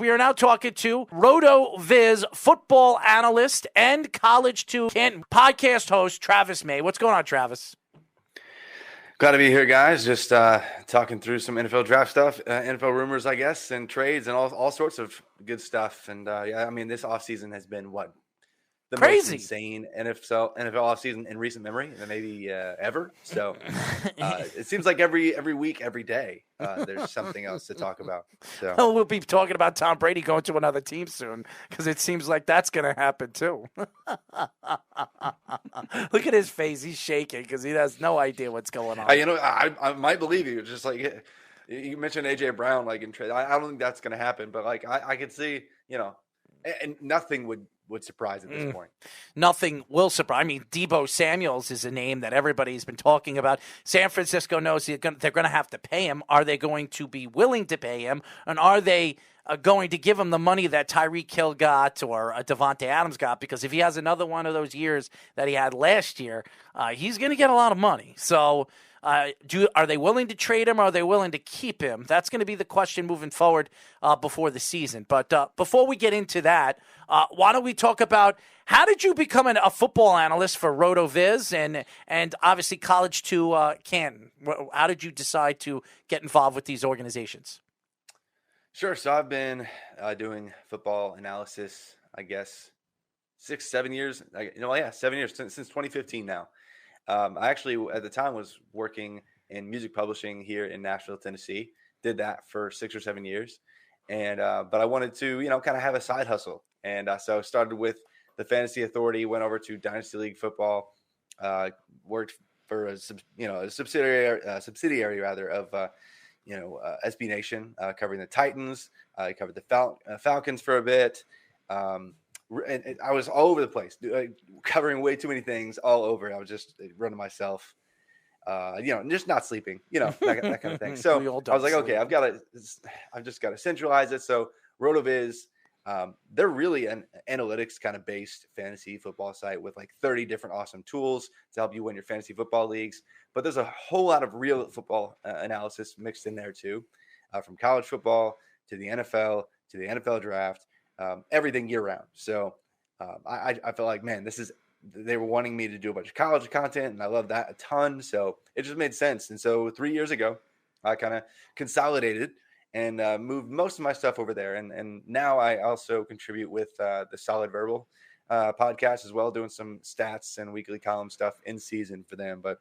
we are now talking to RotoViz football analyst and College 2 Canton podcast host, Travis May. What's going on, Travis? Glad to be here, guys. Just talking through some NFL draft stuff, NFL rumors, I guess, and trades and all sorts of good stuff. And, this offseason has been the crazy, most insane NFL offseason in recent memory, and maybe ever. So it seems like every week, every day, there's something else to talk about. So we'll be talking about Tom Brady going to another team soon because it seems like that's going to happen too. Look at his face; he's shaking because he has no idea what's going on. I might believe you. Just like you mentioned, AJ Brown, like in trade. I don't think that's going to happen, but like I could see, and nothing would surprise at this point. Nothing will surprise. I mean, Deebo Samuels is a name that everybody's been talking about. San Francisco knows they're going to have to pay him. Are they going to be willing to pay him? And are they going to give him the money that Tyreek Hill got or Davante Adams got? Because if he has another one of those years that he had last year, he's going to get a lot of money. So are they willing to trade him or are they willing to keep him? That's going to be the question moving forward before the season. But before we get into that, why don't we talk about how did you become a football analyst for RotoViz and obviously College 2 Canton? How did you decide to get involved with these organizations? Sure. So I've been doing football analysis, I guess, 7 years. 7 years since 2015 now. I actually, at the time, was working in music publishing here in Nashville, Tennessee. Did that for 6 or 7 years. And but I wanted to, kind of have a side hustle. And so I started with the Fantasy Authority, went over to Dynasty League Football, worked for a subsidiary of SB Nation, covering the Titans. I covered the Falcons for a bit. And I was all over the place, covering way too many things all over. I was just running myself, just not sleeping, that kind of thing. So I was like, okay, I've just got to centralize it. So RotoViz, they're really an analytics kind of based fantasy football site with like 30 different awesome tools to help you win your fantasy football leagues. But there's a whole lot of real football analysis mixed in there too, from college football to the NFL to the NFL draft. Everything year round. So I felt like, man, they were wanting me to do a bunch of college content, and I love that a ton. So it just made sense. And so 3 years ago, I kind of consolidated and moved most of my stuff over there. And now I also contribute with the Solid Verbal podcast as well, doing some stats and weekly column stuff in season for them. But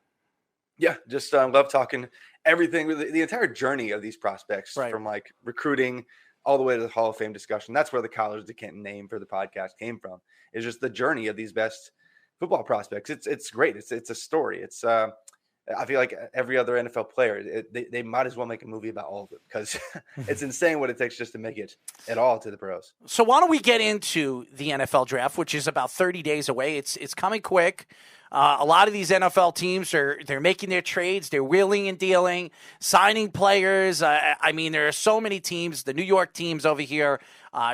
yeah, just love talking everything, the entire journey of these prospects, right, from like recruiting all the way to the Hall of Fame discussion. That's where the College to Canton name for the podcast came from. It's just the journey of these best football prospects. It's great. It's a story. It's I feel like every other NFL player, they might as well make a movie about all of them because it's insane what it takes just to make it at all to the pros. So why don't we get into the NFL draft, which is about 30 days away. It's coming quick. A lot of these NFL teams they're making their trades, they're wheeling and dealing, signing players. I mean, there are so many teams, the New York teams over here,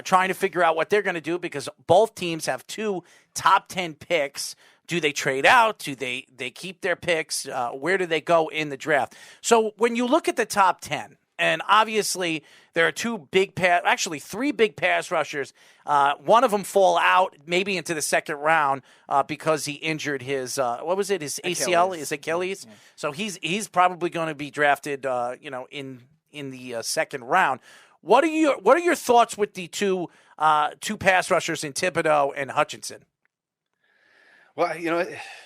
trying to figure out what they're going to do because both teams have 2 top 10 picks. Do they trade out? Do they keep their picks? Where do they go in the draft? So when you look at the top 10, and obviously there are 3 big pass rushers. One of them fall out maybe into the second round because he injured his his ACL, his Achilles. Yeah. So he's probably going to be drafted in the second round. What are your thoughts with the two pass rushers in Thibodeau and Hutchinson? Well,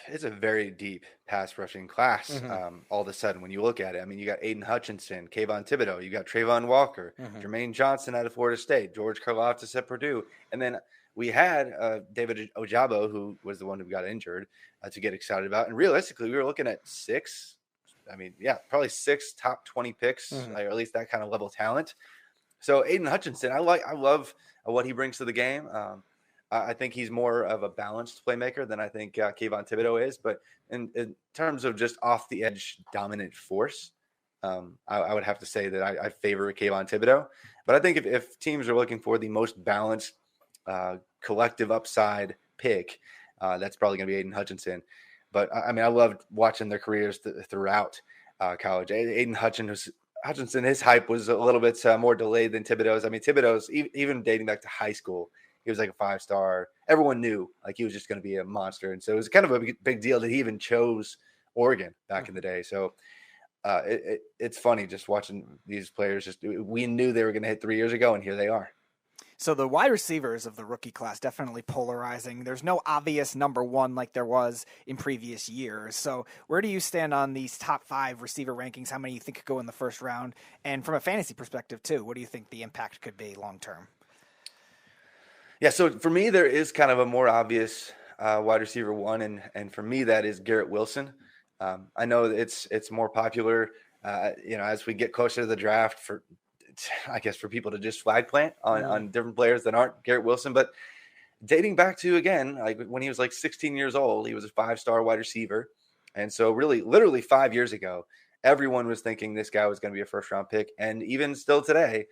it's a very deep pass rushing class. Mm-hmm. All of a sudden, when you look at it, I mean, you got Aidan Hutchinson, Kayvon Thibodeau, you got Trayvon Walker, mm-hmm, Jermaine Johnson out of Florida State, George Karlaftis at Purdue, and then we had David Ojabo, who was the one who got injured, to get excited about. And realistically, we were looking at 6. I mean, yeah, probably 6 top 20 picks, mm-hmm, or at least that kind of level talent. So Aidan Hutchinson, I love what he brings to the game. I think he's more of a balanced playmaker than I think Kayvon Thibodeau is. But in terms of just off-the-edge dominant force, I would have to say that I favor Kayvon Thibodeau. But I think if teams are looking for the most balanced collective upside pick, that's probably going to be Aidan Hutchinson. But, I mean, I loved watching their careers throughout college. Aidan Hutchinson, his hype was a little bit more delayed than Thibodeau's. I mean, Thibodeau's, even dating back to high school, he was like a 5-star. Everyone knew like he was just going to be a monster. And so it was kind of a big deal that he even chose Oregon back in the day. So it's funny just watching these players. We knew they were going to hit 3 years ago, and here they are. So the wide receivers of the rookie class definitely polarizing. There's no obvious number one like there was in previous years. So where do you stand on these top 5 receiver rankings? How many you think could go in the first round? And from a fantasy perspective too, what do you think the impact could be long term? Yeah, so for me, there is kind of a more obvious wide receiver one, and for me, that is Garrett Wilson. I know it's more popular, as we get closer to the draft for people to just flag plant on different players that aren't Garrett Wilson. But dating back to, again, like when he was like 16 years old, he was a 5-star wide receiver. And so really, literally 5 years ago, everyone was thinking this guy was going to be a first-round pick. And even still today,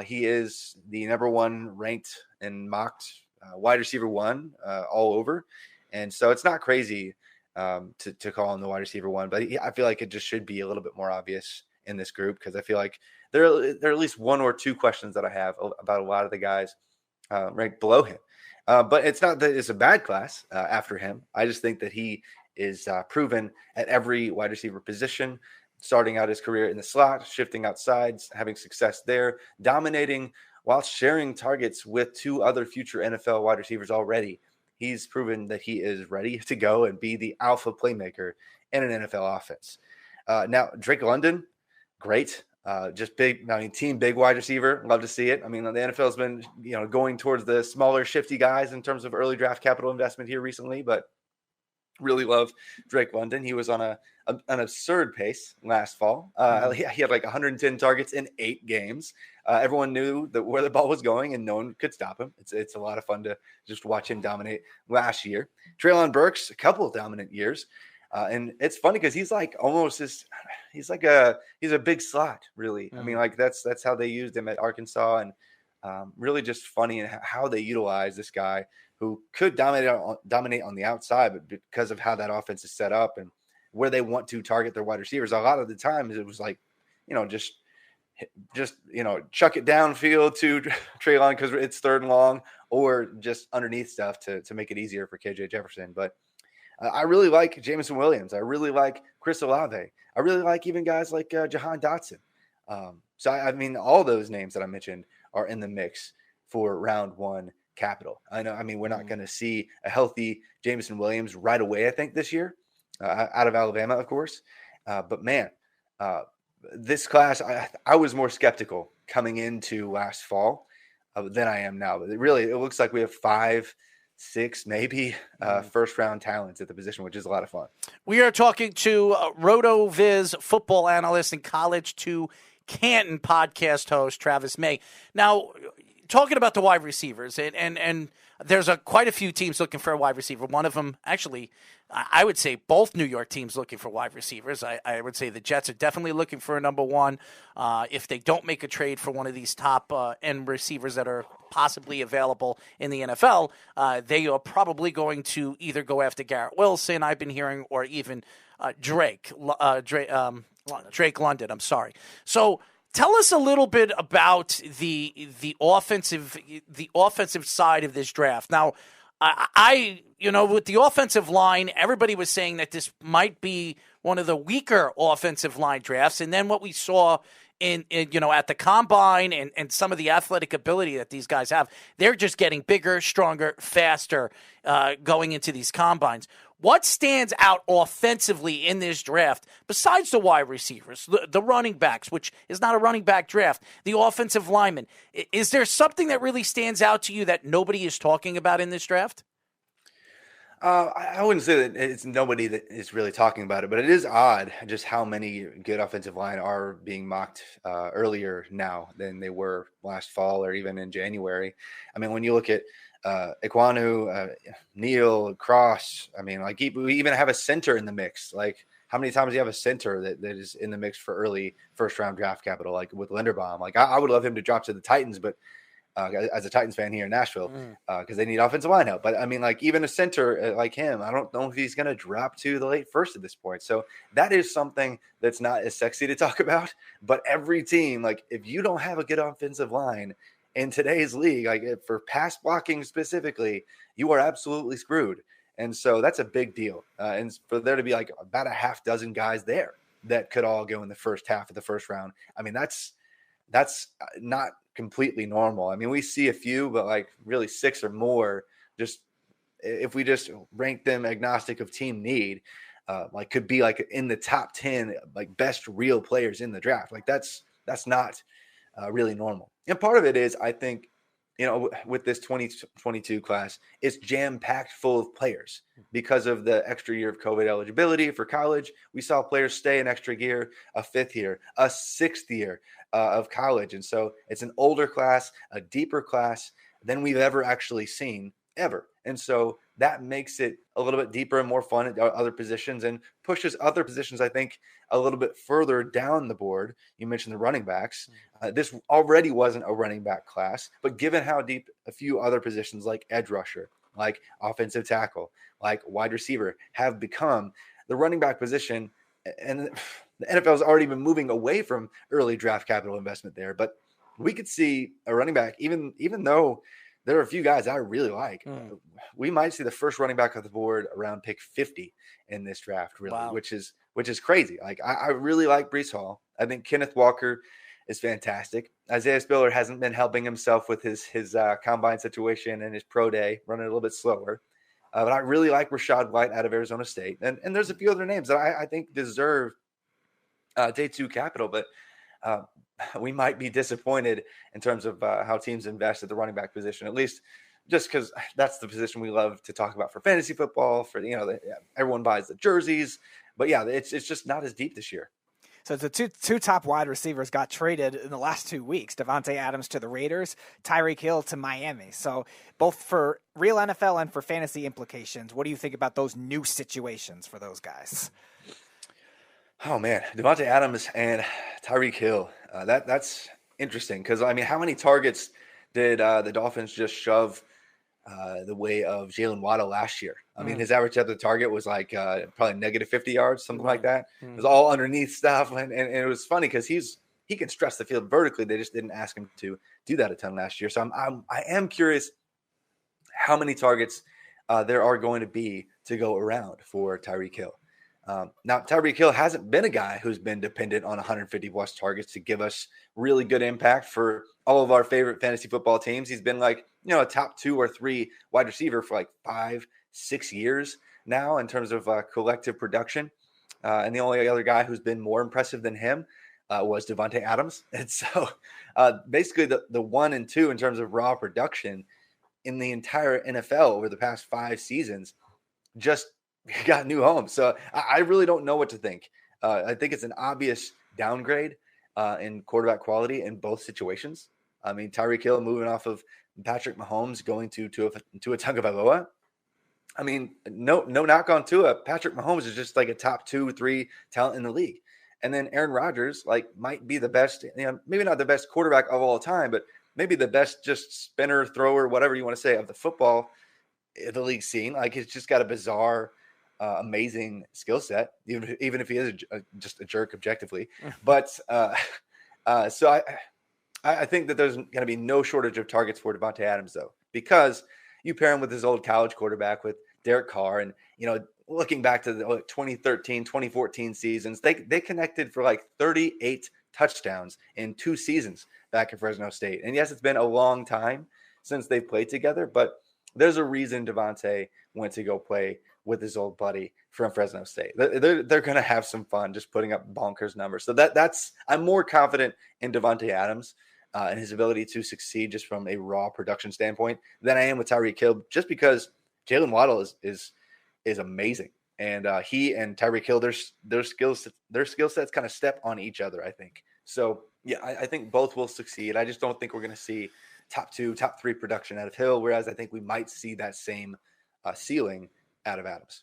he is the number 1 ranked and mocked wide receiver 1 all over. And so it's not crazy to call him the wide receiver 1, but I feel like it just should be a little bit more obvious in this group, because I feel like there are at least 1 or 2 questions that I have about a lot of the guys ranked below him. But it's not that it's a bad class after him. I just think that he is proven at every wide receiver position, starting out his career in the slot, shifting outsides, having success there, dominating while sharing targets with 2 other future NFL wide receivers already. He's proven that he is ready to go and be the alpha playmaker in an NFL offense. Now, Drake London, great. Just big, team big wide receiver. Love to see it. I mean, the NFL has been, going towards the smaller, shifty guys in terms of early draft capital investment here recently, but really love Drake London. He was on an absurd pace last fall. He had like 110 targets in 8 games. Everyone knew where the ball was going, and no one could stop him. It's a lot of fun to just watch him dominate last year. Treylon Burks, a couple of dominant years. And it's funny because he's like almost he's a big slot, really. I mean, like that's how they used him at Arkansas, and really just funny in how they utilize this guy who could dominate on the outside, but because of how that offense is set up and where they want to target their wide receivers, a lot of the times it was like, just chuck it downfield to Treylon because it's 3rd and long, or just underneath stuff to make it easier for KJ Jefferson. But I really like Jameson Williams. I really like Chris Olave. I really like even guys like Jahan Dotson. So, I mean, all those names that I mentioned are in the mix for round 1 capital. We're not going to see a healthy Jameson Williams right away, I think, this year, out of Alabama, of course. But, man, this class, I was more skeptical coming into last fall than I am now. But it looks like we have 5, 6, maybe first-round talents at the position, which is a lot of fun. We are talking to RotoViz football analyst and College to Canton podcast host Travis May. Now, talking about the wide receivers, and there's quite a few teams looking for a wide receiver. One of them, actually, I would say both New York teams looking for wide receivers. I would say the Jets are definitely looking for a number 1. If they don't make a trade for one of these top end receivers that are possibly available in the NFL, they are probably going to either go after Garrett Wilson, I've been hearing, or even Drake London. I'm sorry. So tell us a little bit about the offensive side of this draft. Now, with the offensive line, everybody was saying that this might be one of the weaker offensive line drafts, and then what we saw in at the combine and some of the athletic ability that these guys have, they're just getting bigger, stronger, faster going into these combines. What stands out offensively in this draft besides the wide receivers, the running backs, which is not a running back draft, the offensive linemen? Is there something that really stands out to you that nobody is talking about in this draft? I wouldn't say that it's nobody that is really talking about it, but it is odd just how many good offensive line are being mocked earlier now than they were last fall or even in January. I mean, when you look at Ikwanu, Neal, Cross, I mean, like we even have a center in the mix. Like, how many times do you have a center that is in the mix for early first-round draft capital, like with Linderbaum? Like, I would love him to drop to the Titans, but as a Titans fan here in Nashville, because they need offensive line help. But I mean, like even a center like him, I don't know if he's going to drop to the late first at this point. So that is something that's not as sexy to talk about. But every team, like if you don't have a good offensive line in today's league, like for pass blocking specifically, you are absolutely screwed. And so that's a big deal. And for there to be like about a half dozen guys there that could all go in the first half of the first round, I mean, that's not completely normal. I mean, we see a few, but like really 6 or more, just if we just rank them agnostic of team need, like could be like in the top 10, like best real players in the draft. Like that's not really normal. And part of it is, I think, you know, with this 2022 class, it's jam-packed full of players because of the extra year of COVID eligibility for college. We saw players stay an extra year, a 5th year, a 6th year of college. And so it's an older class, a deeper class than we've ever actually seen ever. And so that makes it a little bit deeper and more fun at other positions and pushes other positions, I think, a little bit further down the board. You mentioned the running backs. This already wasn't a running back class, but given how deep a few other positions like edge rusher, like offensive tackle, like wide receiver have become, the running back position, and the NFL has already been moving away from early draft capital investment there, but we could see a running back, even though there are a few guys I really like. We might see the first running back off the board around pick 50 in this draft, really, Wow. which is crazy. Like I really like Breece Hall. I think Kenneth Walker is fantastic. Isaiah Spiller hasn't been helping himself with his combine situation and his pro day, running a little bit slower. But I really like Rachaad White out of Arizona State. And there's a few other names that I think deserve day 2 capital, but we might be disappointed in terms of how teams invest at the running back position, at least just because that's the position we love to talk about for fantasy football. For everyone buys the jerseys, but yeah, it's just not as deep this year. So the two top wide receivers got traded in the last 2 weeks. Davante Adams to the Raiders, Tyreek Hill to Miami. So both for real NFL and for fantasy implications, what do you think about those new situations for those guys? Oh man, Davante Adams and Tyreek Hill. That's interesting because I mean, how many targets did the Dolphins just shove the way of Jalen Waddle last year? I mean, his average depth of target was like probably negative 50 yards, something like that. It was all underneath stuff, and it was funny because he can stretch the field vertically. They just didn't ask him to do that a ton last year. So I am curious how many targets there are going to be to go around for Tyreek Hill. Now, Tyreek Hill hasn't been a guy who's been dependent on 150 plus targets to give us really good impact for all of our favorite fantasy football teams. He's been like, a top 2 or 3 wide receiver for like 5-6 years now in terms of collective production. And the only other guy who's been more impressive than him was Davante Adams. And so basically the 1 and 2 in terms of raw production in the entire NFL over the past 5 seasons just got new homes. So I really don't know what to think. I think it's an obvious downgrade in quarterback quality in both situations. I mean, Tyreek Hill moving off of Patrick Mahomes going to Tua Tagovailoa. I mean, no knock on Tua. Patrick Mahomes is just like a top 2-3 talent in the league. And then Aaron Rodgers might be the best, maybe not the best quarterback of all time, but maybe the best just spinner, thrower, whatever you want to say of the football, the league scene. Like he's just got a bizarre, amazing skill set, even if he is just a jerk objectively. But so I think that there's going to be no shortage of targets for Davante Adams, though, because you pair him with his old college quarterback with Derek Carr. And, looking back to the 2013, 2014 seasons, they connected for like 38 touchdowns in 2 seasons back at Fresno State. And yes, it's been a long time since they've played together, but there's a reason Davante went to go play with his old buddy from Fresno State. They're going to have some fun just putting up bonkers numbers. So that's I'm more confident in Davante Adams and his ability to succeed just from a raw production standpoint than I am with Tyreek Hill, just because Jalen Waddle is amazing. And he and Tyreek Hill, their skill sets kind of step on each other, I think. So, yeah, I think both will succeed. I just don't think we're going to see top 2, top 3 production out of Hill, whereas I think we might see that same ceiling out of Adams.